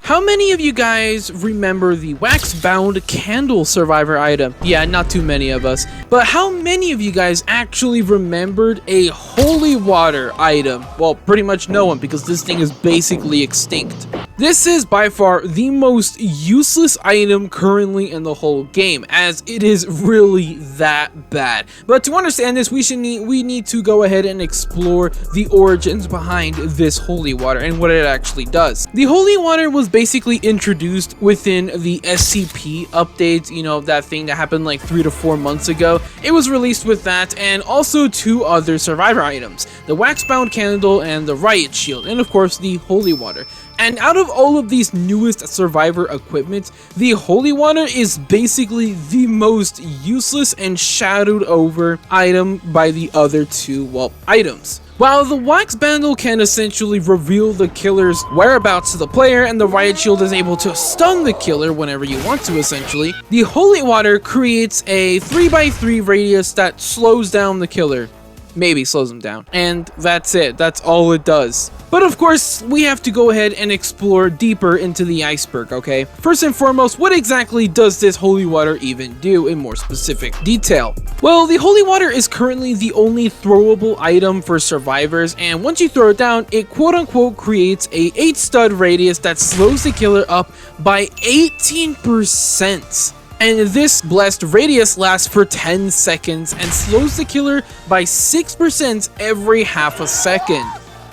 How many of you guys remember the wax-bound candle survivor item? Yeah, not too many of us. But how many of you guys actually remembered a holy water item? Well, pretty much no one, because this thing is basically extinct. This is by far the most useless item currently in the whole game, as it is really that bad. But to understand this, we need to go ahead and explore the origins behind this holy water and what it actually does. The holy water was basically introduced within the SCP updates, you know, that thing that happened like 3 to 4 months ago. It was released with that and also 2 other survivor items, the wax-bound candle and the riot shield, and of course the holy water. And out of all of these newest survivor equipment, the holy water is basically the most useless and shadowed over item by the other 2, items. While the wax bundle can essentially reveal the killer's whereabouts to the player and the riot shield is able to stun the killer whenever you want to essentially, the holy water creates a 3x3 radius that slows down the killer. Maybe slows them down. And that's it. That's all it does. But of course, we have to go ahead and explore deeper into the iceberg, okay? First and foremost, what exactly does this holy water even do in more specific detail? Well, the holy water is currently the only throwable item for survivors, and once you throw it down, it quote-unquote creates a 8-stud radius that slows the killer up by 18%. And this blessed radius lasts for 10 seconds and slows the killer by 6% every half a second.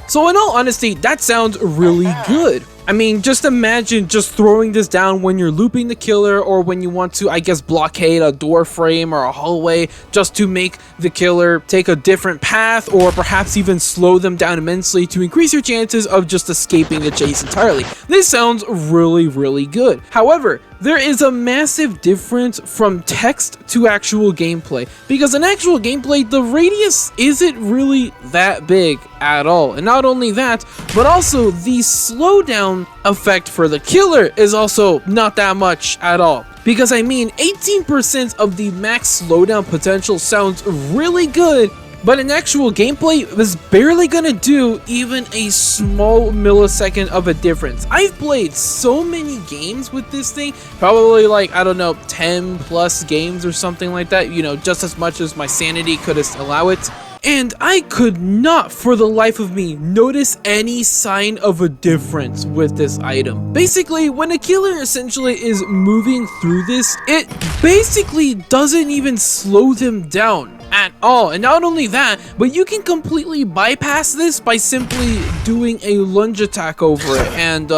So in all honesty, that sounds really good. I mean, just imagine just throwing this down when you're looping the killer or when you want to, I guess, blockade a door frame or a hallway just to make the killer take a different path or perhaps even slow them down immensely to increase your chances of just escaping the chase entirely. This sounds really, really good. However, there is a massive difference from text to actual gameplay, because in actual gameplay, the radius isn't really that big at all. And not only that, but also the slowdown effect for the killer is also not that much at all. Because I mean, 18% of the max slowdown potential sounds really good, but in actual gameplay, it was barely gonna do even a small millisecond of a difference. I've played so many games with this thing, probably like, I don't know, 10 plus games or something like that, you know, just as much as my sanity could allow it. And I could not, for the life of me, notice any sign of a difference with this item. Basically, when a killer essentially is moving through this, it basically doesn't even slow them down at all. And not only that, but you can completely bypass this by simply doing a lunge attack over it. And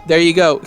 there you go.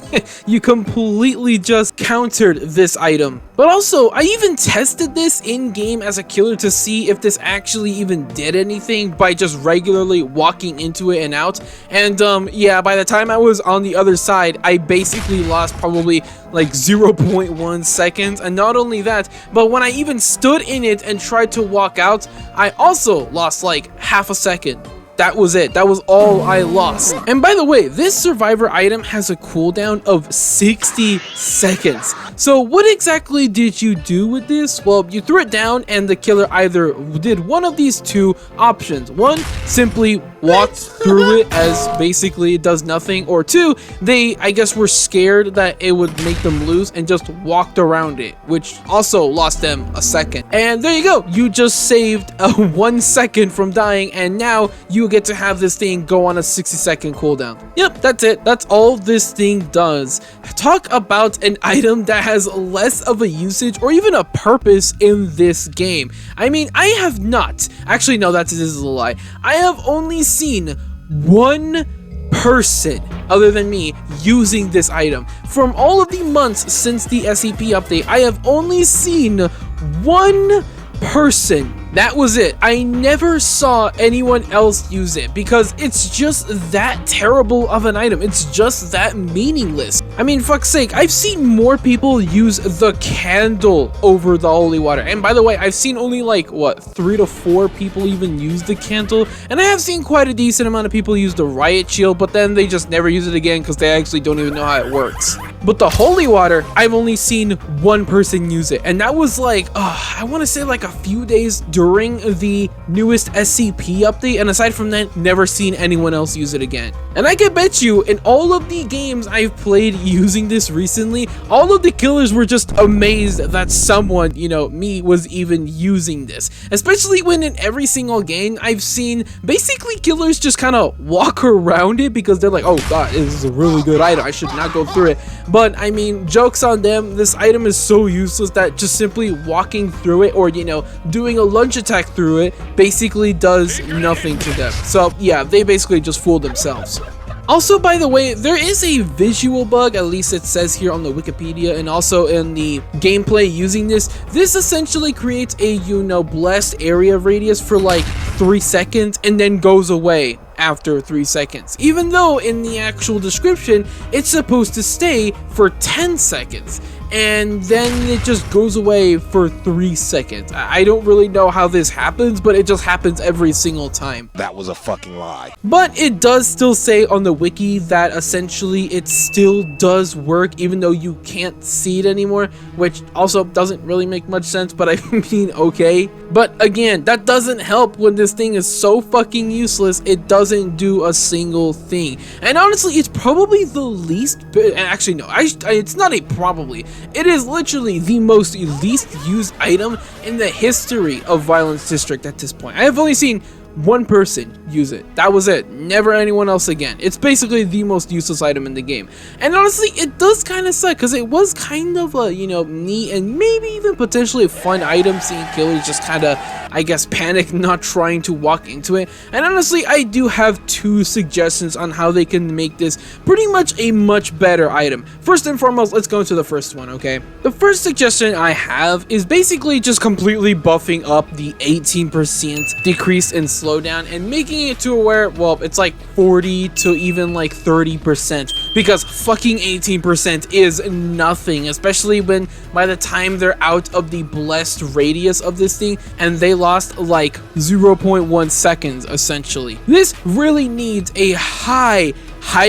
You completely just countered this item. But also, I even tested this in-game as a killer to see if this actually even did anything by just regularly walking into it and out. And yeah, by the time I was on the other side, I basically lost probably like 0.1 seconds. And not only that, but when I even stood in it and tried to walk out, I also lost like half a second. That was it. That was all I lost. And by the way, this survivor item has a cooldown of 60 seconds. So what exactly did you do with this? Well, you threw it down and the killer either did one of these 2 options. 1, simply walked through it as basically it does nothing, or 2, they, I guess, were scared that it would make them lose and just walked around it, which also lost them a second. And there you go. You just saved 1 second from dying, and now you get to have this thing go on a 60-second cooldown. Yep, that's it. That's all this thing does. Talk about an item that has less of a usage or even a purpose in this game. I mean, I have not, actually no, this is a lie. I have only seen 1 person other than me using this item. From all of the months since the SCP update, I have only seen 1 person. That was it. I never saw anyone else use it because it's just that terrible of an item. It's just that meaningless. I mean, fuck's sake, I've seen more people use the candle over the holy water. And by the way, I've seen only like, what, 3 to 4 people even use the candle. And I have seen quite a decent amount of people use the riot shield, but then they just never use it again because they actually don't even know how it works. But the holy water, I've only seen one person use it. And that was like, I want to say like a few days during the newest SCP update. And aside from that, never seen anyone else use it again. And I can bet you, in all of the games I've played using this recently, all of the killers were just amazed that someone, you know, me, was even using this. Especially when in every single game I've seen basically killers just kind of walk around it because they're like, oh god, this is a really good item, I should not go through it. But I mean, jokes on them, this item is so useless that just simply walking through it, or you know, doing a lunge attack through it, basically does nothing to them. So yeah, they basically just fooled themselves. Also, by the way, there is a visual bug, at least it says here on the Wikipedia, and also in the gameplay using this. This essentially creates a, you know, blessed area radius for like 3 seconds and then goes away after 3 seconds, even though in the actual description it's supposed to stay for 10 seconds, and then it just goes away for 3 seconds. I don't really know how this happens, but it just happens every single time. That was a fucking lie. But it does still say on the wiki that essentially it still does work even though you can't see it anymore, which also doesn't really make much sense, but I mean, okay. But again, that doesn't help when this thing is so fucking useless, it doesn't do a single thing. And honestly, it's probably the least, actually no, it's not a probably, it is literally the most least used item in the history of Violence District at this point. I have only seen one person use it. That was it. Never anyone else again. It's basically the most useless item in the game. And honestly, it does kind of suck because it was kind of a, you know, neat and maybe even potentially a fun item, seeing killers just kind of, I guess, panic, not trying to walk into it. And honestly, I do have 2 suggestions on how they can make this pretty much a much better item. First and foremost, let's go into the first one, okay? The first suggestion I have is basically just completely buffing up the 18% decrease in slowdown and making it to where, well, it's like 40 to even like 30%, because fucking 18% is nothing, especially when by the time they're out of the blessed radius of this thing and they lost like 0.1 seconds essentially. This really needs a high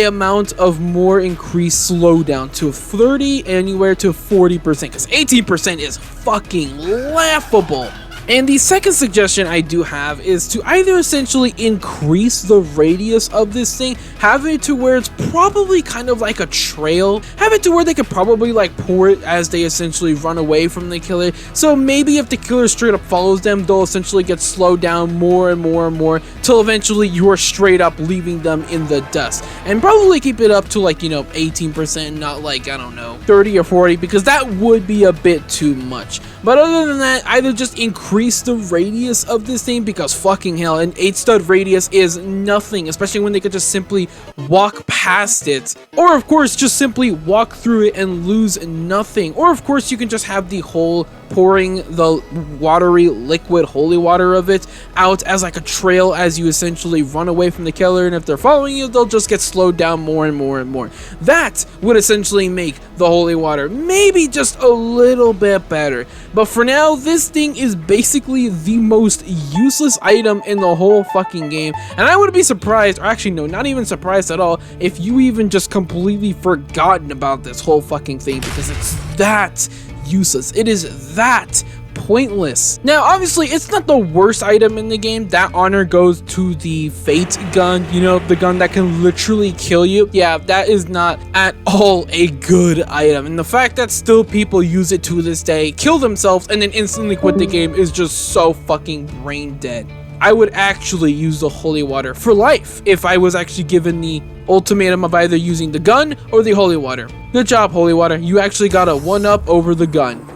amount of more increased slowdown to 30 anywhere to 40%, because 18% is fucking laughable. And the second suggestion I do have is to either essentially increase the radius of this thing, have it to where it's probably kind of like a trail, have it to where they could probably like pour it as they essentially run away from the killer. So maybe if the killer straight up follows them, they'll essentially get slowed down more and more and more till eventually you are straight up leaving them in the dust. And probably keep it up to like, you know, 18%, not like, I don't know, 30 or 40, because that would be a bit too much. But other than that, either just increase the radius of this thing, because fucking hell, an 8-stud radius is nothing, especially when they could just simply walk past it, or of course just simply walk through it and lose nothing, or of course you can just have the whole pouring the watery liquid holy water of it out as like a trail as you essentially run away from the killer, and if they're following you, they'll just get slowed down more and more and more. That would essentially make the holy water maybe just a little bit better. But for now, this thing is basically the most useless item in the whole fucking game, and I would be surprised, or actually no, not even surprised at all, if you even just completely forgotten about this whole fucking thing, because it's that useless. It is that pointless. Now obviously it's not the worst item in the game. That honor goes to the Fate gun, you know, the gun that can literally kill you. Yeah, that is not at all a good item, and the fact that still people use it to this day, kill themselves and then instantly quit the game, is just so fucking brain dead. I would actually use the holy water for life if I was actually given the ultimatum of either using the gun or the holy water. Good job, holy water. You actually got a 1-up over the gun.